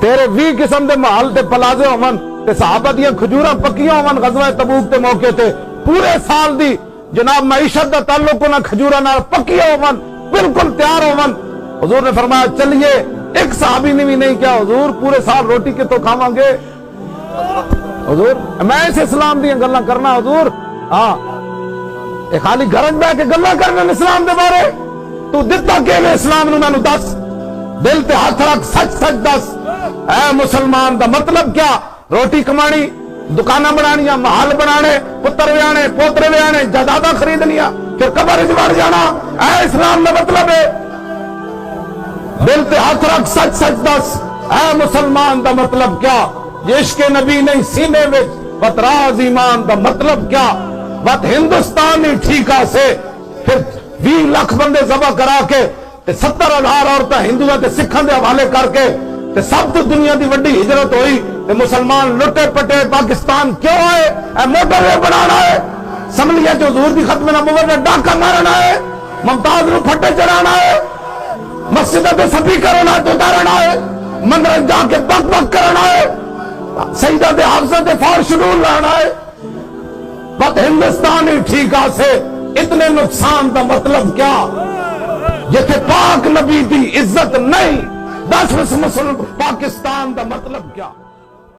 تیرے 20 قسم دے محل تے پلازے ہومن تے صحابہ دیاں کھجوراں پکیاں ہومن غزوہ تبوک تے موقع تے پورے سال دی جناب معیشت دا تعلق نہ کھجوراں نال پکیاں ہومن بالکل تیار ہومن. حضور نے فرمایا چلیے. ایک صحابی نے بھی نہیں کیا حضور پورے سال روٹی کے تو کھاواں گے حضور. میں اس اسلام دیاں گلاں کرنا حضور. ہاں اے خالی گھر بیٹھ کے گلاں کرنا اسلام دے بارے. تو دتا کیویں اسلام نو مینوں دس. دل تے ہاتھ رکھ سچ سچ دس. اے مسلمان دا مطلب کیا؟ روٹی کمانی، دکاناں بنانیاں، محل بنانے، پتر ویانے، پوترے ویانے، جائیداداں خریدنیاں، پھر قبر وچ وڑ جانا. اے اسلام دا مطلب ہے. دل تے ہاتھ رکھ سچ سچ دس. اے مسلمان دا مطلب کیا؟ عشق نبی نہیں سینے وچ وت راز ایمان دا مطلب کیا؟ وت ہندوستان ہی ٹھیکا سے پھر 20 لاکھ بندے ذبح کرا کے تے 70,000 عورتاں ہندوؤں تے سکھاں دے حوالے کر کے تے سب تو دنیا دی وڈی ہجرت ہوئی تے مسلمان لٹے پٹے پاکستان کیوں آئے؟ اے موٹر وے بنانا ہے، اسمبلیاں چ حضور دی ختم نبوت دا ڈاکہ مارنا ہے، ممتاز نو پھٹے چڑھانا ہے، مسجدوں تے سپیکر نہ اتارنا ہے، مندر جا کے بک بک کرنا ہے، سجدہ تے حافظہ تے فور شڈول لانا ہے. بس ہندوستان ہی ٹھیکا سے اتنے نقصان دا مطلب کیا؟ جتھے پاک نبی دی عزت نہیں. 10 مسلم پاکستان دا مطلب کیا؟